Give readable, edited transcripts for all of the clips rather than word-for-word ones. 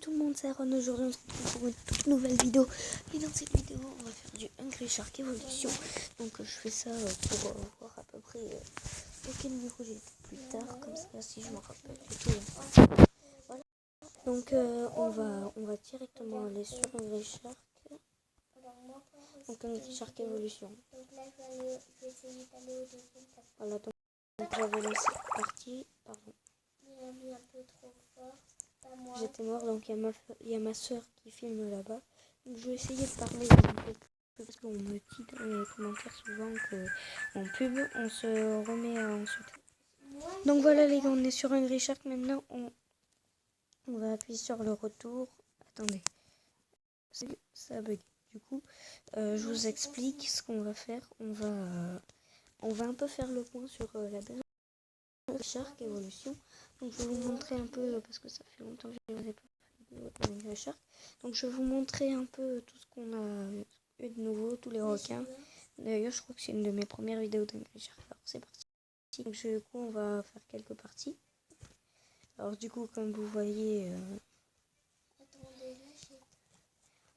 tout le monde, c'est Aaron. Aujourd'hui on se retrouve pour une toute nouvelle vidéo. Et dans cette vidéo on va faire du Hungry Shark Evolution. Donc je fais ça pour voir à peu près quel niveau j'ai été plus tard. Comme ça si je me rappelle et tout. Voilà. Donc on va directement aller sur Hungry Shark. Donc Hungry Shark Evolution. Donc là je vais essayer d'aller au deuxième parce que Voilà, donc j'avais laissé partie. Pardon. il a mis un peu trop fort. Pas moi. J'étais mort, donc il y a ma soeur qui filme là-bas. Donc je vais essayer de parler un peu plus parce qu'on me dit dans les commentaires souvent qu'en pub, on se remet ensuite. Donc voilà les gars, on est sur Hungry Shark maintenant. On va appuyer sur le retour. Attendez, ça bug. Du coup, je vous explique ce qu'on va faire. On va un peu faire le point sur la dernière Shark Evolution. Donc je vais vous montrer un peu, parce que ça fait longtemps que je n'ai pas fait de vidéo de Hungry Shark. Donc je vais vous montrer un peu tout ce qu'on a eu de nouveau, tous les requins. D'ailleurs je crois que c'est une de mes premières vidéos d'Hungry Shark. Alors c'est parti. Donc du coup on va faire quelques parties. Alors du coup comme vous voyez,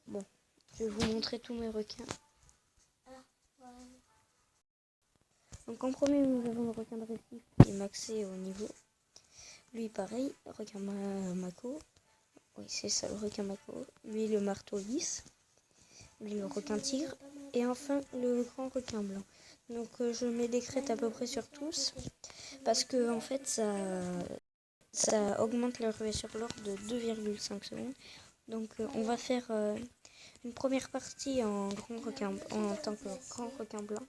bon, je vais vous montrer tous mes requins. Donc en premier nous avons le requin de récif qui est maxé au niveau. Lui pareil, requin Mako. Oui c'est ça le requin Mako. Lui le marteau lisse. Lui le requin tigre. Et enfin le grand requin blanc. Donc je mets des crêtes à peu près sur tous. Parce que en fait ça augmente leur EV sur l'or de 2,5 secondes. Donc on va faire une première partie en tant que grand requin blanc.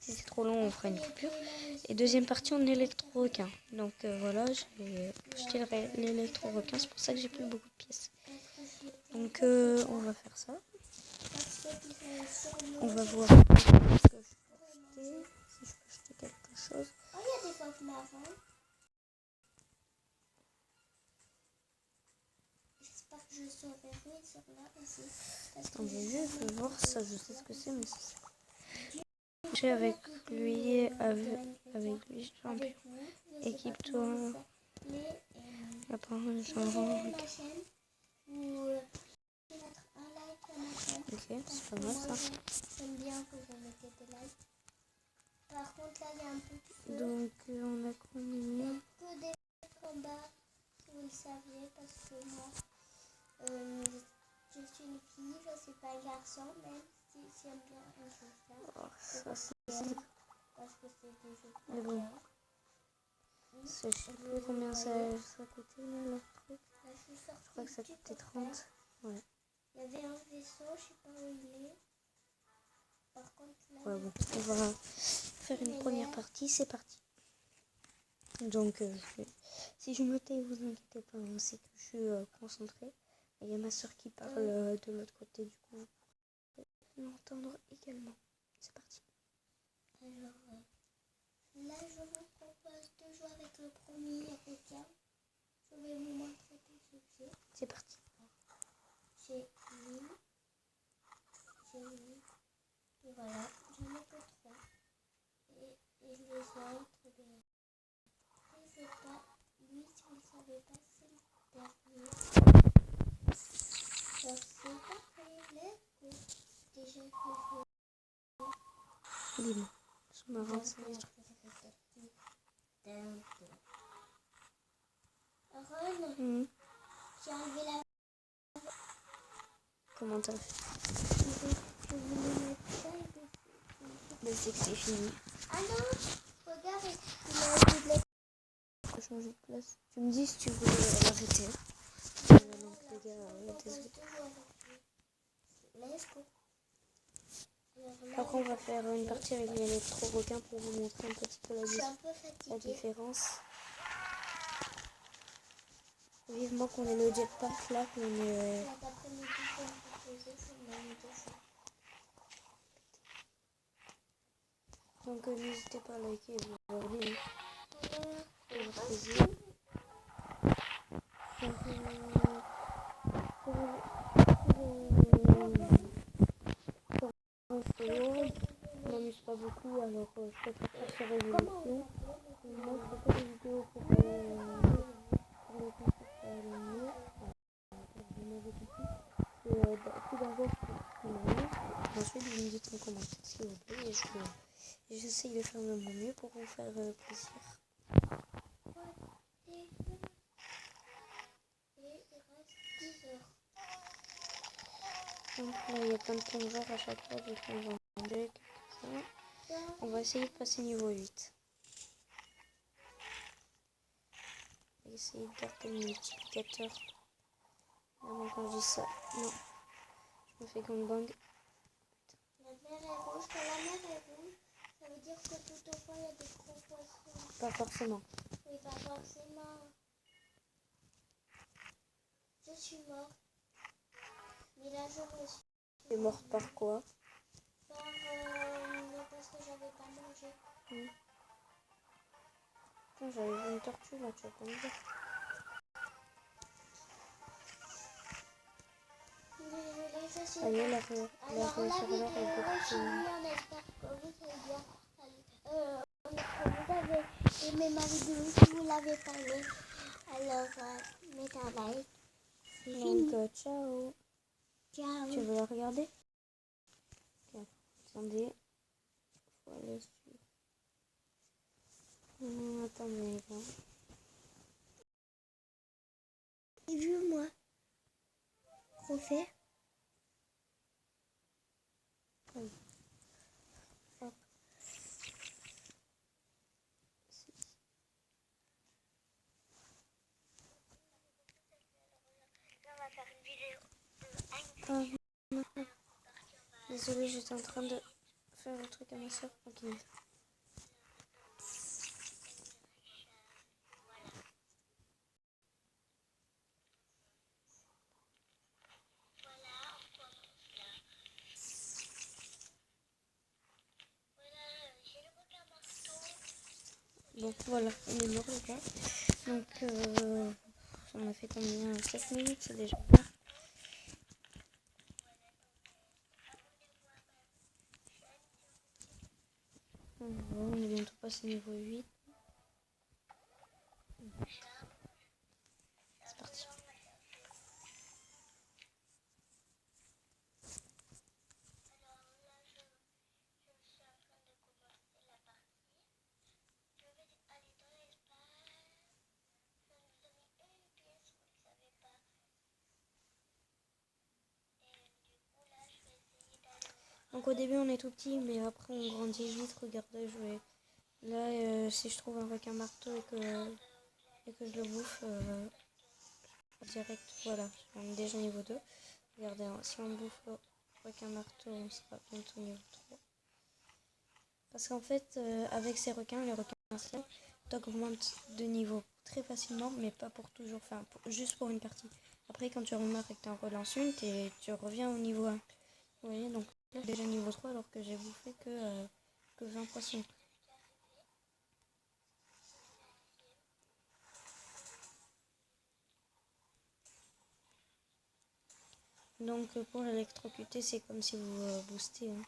Si c'est trop long, on fera une coupure. Et deuxième partie en électro-requin. Donc voilà, j'ai acheté l'électro-requin. C'est pour ça que j'ai plus beaucoup de pièces. Donc on va faire ça. On va voir ce que je peux acheter. Si je peux acheter quelque chose. Oh, il y a des phoques marrons. J'espère que je saurai sur là aussi. Attendez, je vais voir ça. Je sais ce que c'est, mais c'est ça. J'ai avec lui champion. Équipe-toi. Apparemment, j'en ok, c'est pas mal ça. J'aime bien que vous mettez des likes. Par contre, là, il y a un peu de feu. Donc, on a combien? Que des combats, si vous le saviez, parce que moi, je suis une fille, je ne suis pas un garçon, même si j'aime bien un jeu ça. Oh, ça, c'est... Parce que c'est des jeux de Mais bon, je sais plus combien ça coûtait, là, le truc. Je crois que ça coûtait 30. Ouais. Il y avait un vaisseau, je ne sais pas où il est. Par contre, là, Ouais, bon, on va faire une première partie, c'est parti. Donc, si je me tais, vous inquiétez pas, c'est que je suis concentrée. Il y a ma soeur qui parle de l'autre côté, du coup, vous pouvez l'entendre également. C'est parti. Alors, là, je vous propose de jouer avec le premier requin. Je vais vous montrer des objets. C'est parti. J'ai lui. Et voilà, j'en ai que 3. Et les autres, je sais pas. Lui, si vous ne savez pas, c'est le dernier. Alors, c'est pas très laid. Déjà, Dis-moi. Sous-marin, c'est les trucs. Aaron, j'ai enlevé la... Comment t'as fait? Je voulais mettre ça et puis... Mais c'est que c'est fini. Ah non, regarde, il a enlevé de la... Faut changer de place. Tu me dis si tu veux l'arrêter. Voilà, donc les gars, désolé. Après, on va faire une partie avec l'électro-requin pour vous montrer un petit peu la différence. Vivement qu'on ait le jetpack là, qu'on est... Donc n'hésitez pas à liker et vous abonner pour votre plaisir. Je m'amuse pas beaucoup, alors je préfère faire sur Révolution. Moi je fais pas des vidéos pour les concepts à mieux. Ensuite, vous me dites en commentaire s'il vous plaît et j'essaye de faire de mon mieux pour vous faire plaisir. Et il reste 10 heures. Donc là, il y a plein de points verts à chaque fois, du coup, on va en enlever quelques-uns. On va essayer de passer niveau 8. On va essayer de garder le multiplicateur. Avant quand je dis ça, non, je me fais gangbang. La mer est rouge. Quand la mer est rouge, ça veut dire que tout au fond, il y a des gros poissons. Pas forcément. Oui, pas forcément. Je suis morte. Mais là, je me suis... T'es morte par quoi? Parce que j'avais pas mangé. J'avais vu une tortue là, tu vas pas me dire. Désolée, je suis... Ça y est, la Alors, la serveur vidéo est beaucoup est plus... finie. On espère que vous avez bien... que vous avez aimé ma vidéo. Si vous l'avez pas aimé, alors mettez un like. C'est fini. Donc, ciao. Ciao. Tu veux la regarder? Okay. Attendez. Faut aller suivre. Attendez, les gars. J'ai vu, moi. Refaire. Oui. Hop. On va faire une vidéo. Désolée, j'étais en train de faire le truc à ma soeur. Ok. Donc voilà, on est mort les gars. Donc on a fait combien? 7 minutes, c'est déjà bien. On est bientôt passé niveau 8. C'est parti. Donc au début on est tout petit, mais après on grandit vite. Regardez, je vais... Là, si je trouve un requin marteau et que je le bouffe, direct, voilà, on est déjà niveau 2. Regardez, hein, si on bouffe le requin marteau, on sera bientôt niveau 3. Parce qu'en fait, avec ces requins, les requins anciens, t'augmentes de niveau très facilement, mais pas pour toujours, enfin, juste pour une partie. Après, quand tu remarques que tu en relances une, tu reviens au niveau 1. Vous voyez, donc là, déjà niveau 3, alors que j'ai bouffé que 20 poissons. Donc pour l'électrocuter, c'est comme si vous boostez. Hein.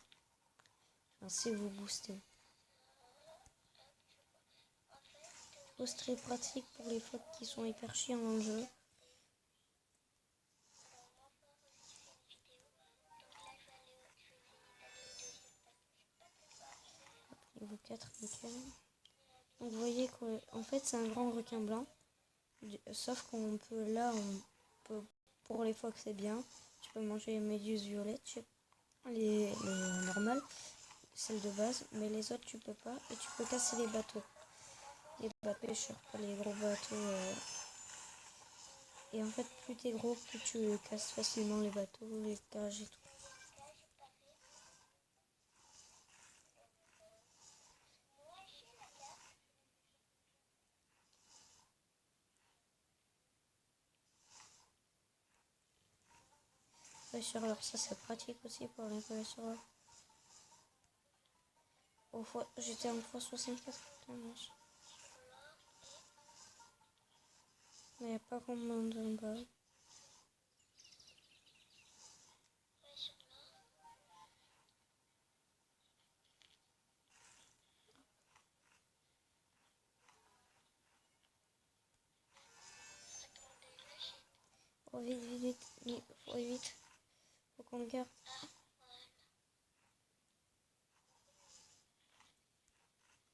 Enfin, si vous boostez. C'est très pratique pour les phoques qui sont hyper chiants dans le jeu. Niveau 4, nickel. Donc vous voyez qu'en fait c'est un grand requin blanc. Sauf qu'on peut, là, on peut, pour les phoques c'est bien. Tu peux manger les méduses violettes, les normales, celles de base. Mais les autres tu peux pas. Et tu peux casser les bateaux. Les bateaux pêcheurs, pas les gros bateaux. Et en fait, plus t'es gros, plus tu casses facilement les bateaux, les cages et tout. Pêcheurs, ça c'est pratique aussi pour les pêcheurs. J'étais en x64. Mais il n'y a pas grand monde en bas. Oh, vite, vite, vite. Faut vite. Faut qu'on le garde.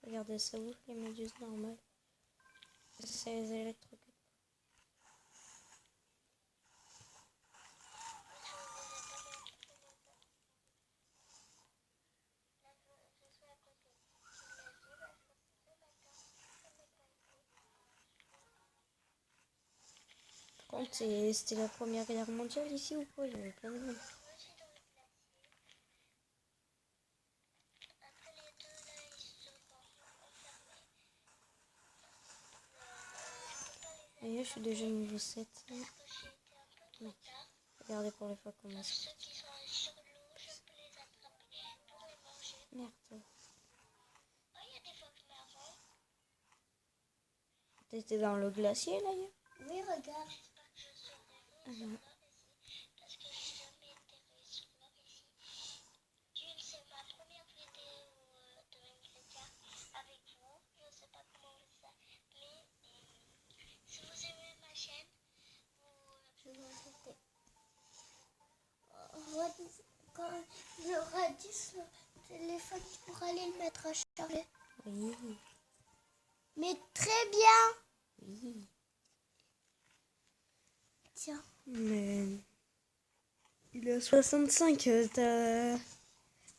Regardez, ça ouvre les méduses normales. Ça les électrocute. Par contre, c'était la Première Guerre mondiale ici ou quoi? Il y avait plein de monde. Et là, je suis déjà niveau 7. Oui. Regardez pour les fois comment ça. Merde. T'étais dans le glacier là hier? Oui, regarde. Non. Quand j'aurai 10 le téléphone, tu pourras aller le mettre à charger. Oui. Mais très bien. Oui. Tiens. Mais il est à 65.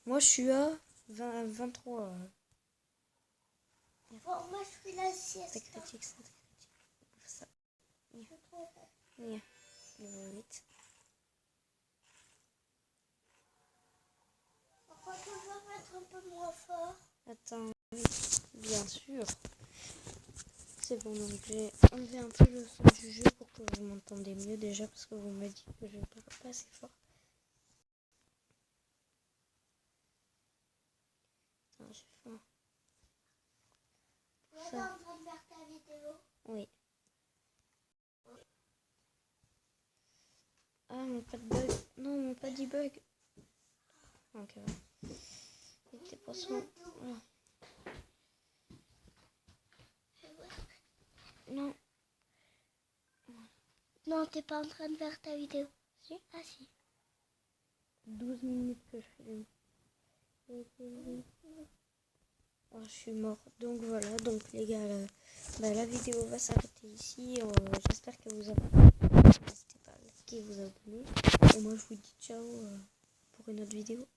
Moi, je suis à 23. Bon, moi, je fais la sieste. C'est critique, ça. Ça. Je trouve. Niveau 8. Pourquoi tu veux mettre un peu moins fort? Attends, oui, bien sûr. C'est bon, donc j'ai enlevé un peu le son du jeu pour que vous m'entendez mieux déjà parce que vous me dites que je ne parle pas assez fort. Attends, j'ai faim. Tu es en train de faire ta vidéo? Oui. Ah, mon pas de bug. Non, mon pas de bug. Ok, ouais. C'était pas son. Non. Non, t'es pas en train de faire ta vidéo. Si. Ah si. 12 minutes que je filme. Oh, je suis mort. Donc voilà, donc les gars, la vidéo va s'arrêter ici. J'espère que vous avez apprécié. N'hésitez pas à liker et vous abonner. Et moi je vous dis ciao pour une autre vidéo.